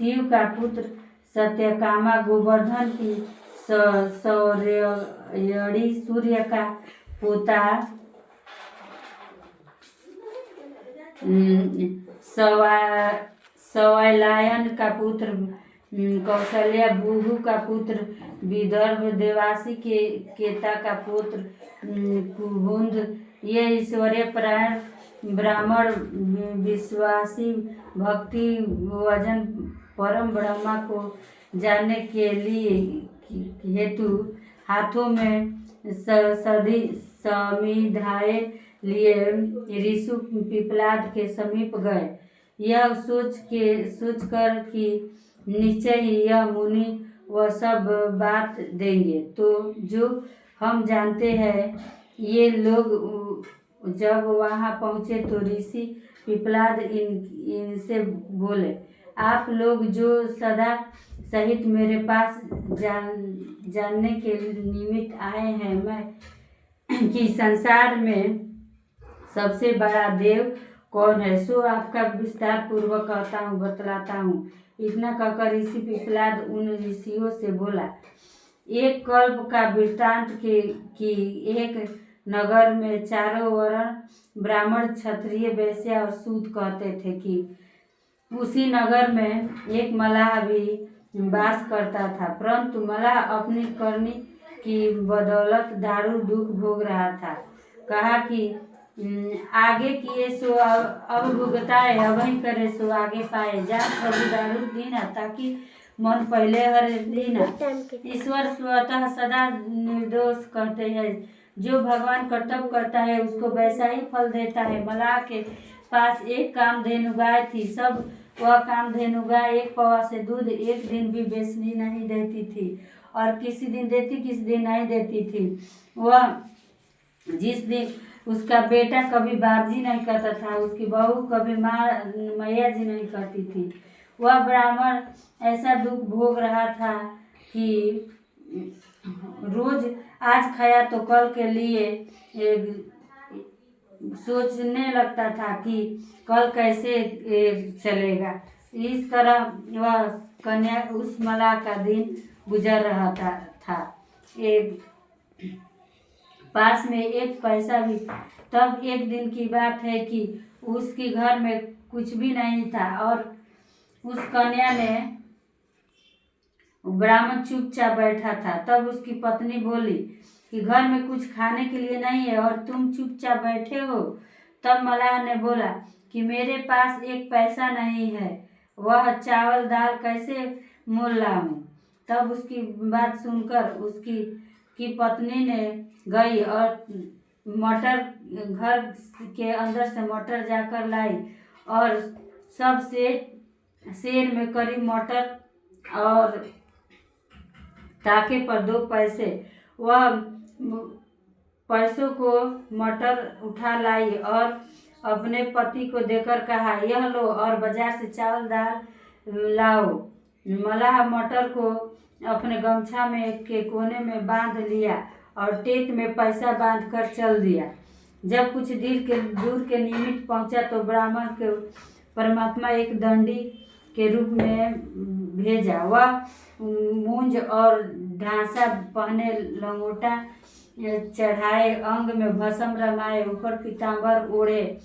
शिव का पुत्र सत्यकामा गोवर्धन की सौर्यड़ी सूर्य का पोता सवालायन का पुत्र कौशल्या भृगु का पुत्र विदर्भ देवासी के केता का पुत्र कुबुंद, ये ईश्वरीय प्राण ब्राह्मण विश्वासी भक्ति वजन परम ब्रह्मा को जानने के लिए हेतु हाथों में सदी समिधाए लिए ऋषु पिपलाद के समीप गए। यह सोचकर कि निश्चय ही यह मुनि वह सब बात देंगे, तो जो हम जानते हैं। ये लोग जब वहां पहुंचे तो ऋषि पिपलाद इनसे बोले, आप लोग जो सदा सहित मेरे पास जानने के निमित्त आए हैं मैं कि संसार में सबसे बड़ा देव कौन है, सो आपका विस्तार पूर्वक कहता हूँ, बतलाता हूँ। इतना कहकर ऋषि पिपलाद उन ऋषियों से बोला, एक कल्प का वृत्तांत कि एक नगर में चारों वर्ण ब्राह्मण क्षत्रिय वैश्य और सूत कहते थे कि उसी नगर में एक मलाह भी वास करता था, परंतु मलाह अपनी करनी की बदौलत दारू दुख भोग रहा था। कहा कि आगे किए सो अब भुगताए, अब ही करे सो आगे पाए, जा प्रभु दारू दीना ताकि मन पहले हर दीना। ईश्वर स्वतः सदा निर्दोष करते हैं, जो भगवान कर्तव्य करता है उसको वैसा ही फल देता है। मलाह के पास एक कामधेनु गाय थी, सब वह कामधेनु गाय एक पवा से दूध एक दिन भी बेचनी नहीं देती थी, और किसी दिन देती किसी दिन नहीं देती थी। वह जिस दिन उसका बेटा कभी बाबजी नहीं कहता था, उसकी बहू कभी माँ मैया जी नहीं कहती थी। वह ब्राह्मण ऐसा दुख भोग रहा था कि रोज आज खाया तो कल के लिए सोचने लगता था कि कल कैसे चलेगा। इस तरह वह कन्या उस मलाह का दिन गुजर रहा था। एक पास में एक पैसा भी। तब एक दिन की बात है कि उसके घर में कुछ भी नहीं था, और उस कन्या ने ब्राह्मण चुपचाप बैठा था। तब उसकी पत्नी बोली कि घर में कुछ खाने के लिए नहीं है और तुम चुपचाप बैठे हो। तब मलाह ने बोला कि मेरे पास एक पैसा नहीं है, वह चावल दाल कैसे मोल लाऊं। तब उसकी बात सुनकर उसकी पत्नी ने गई और मटर घर के अंदर से मटर जाकर लाई, और सब शेर में करीब मटर और ताके पर 2 पैसे। वह पैसों को मटर उठा लाई और अपने पति को देकर कहा, यह लो और बाजार से चावल दाल लाओ। मलाह मटर को अपने गमछा में के कोने में बांध लिया और टेक में पैसा बांध कर चल दिया। जब कुछ दूर के निमित्त पहुंचा तो ब्राह्मण के परमात्मा एक दंडी के रूप में भेजा। वह मूंज और ढांसा पहने, लंगोटा चढ़ाए, अंग में भस्म रंगाए, ऊपर पीताम्बर ओढ़े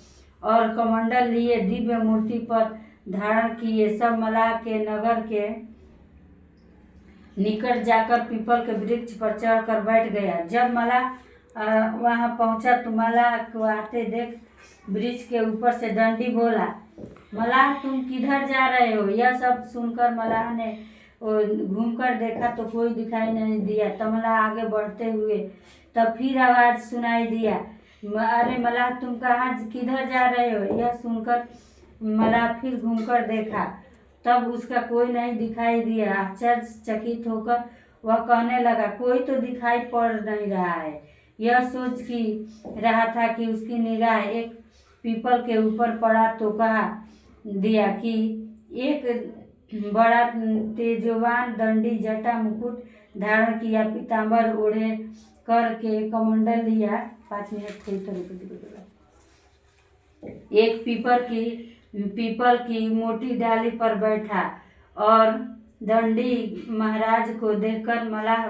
और कमंडल लिए दिव्य मूर्ति पर धारण किए, सब मलाह के नगर के निकट जाकर पीपल के वृक्ष पर चढ़कर बैठ गया। जब मलाह वहां पहुंचा तो मलाह को आते देख वृक्ष के ऊपर से दंडी बोला, मलाह तुम किधर जा रहे हो। यह सब सुनकर मलाह ने घूमकर देखा तो कोई दिखाई नहीं दिया। तब मलाह आगे बढ़ते हुए तब फिर आवाज सुनाई दिया, अरे मलाह तुम कहाँ किधर जा रहे हो। यह सुनकर मलाह फिर घूमकर देखा, तब उसका कोई नहीं दिखाई दिया। आश्चर्यचकित होकर वह कहने लगा, कोई तो दिखाई पड़ नहीं रहा है। यह सोच की रहा था कि उसकी निगाह एक पीपल के ऊपर पड़ा तो कहा दिया कि एक बड़ा तेजवान दंडी जटा मुकुट धारण किया, पीताम्बर ओढ़े करके कमंडल लिया। 5 मिनट थे तो एक पीपल की मोटी डाली पर बैठा और दंडी महाराज को देखकर मल्लाह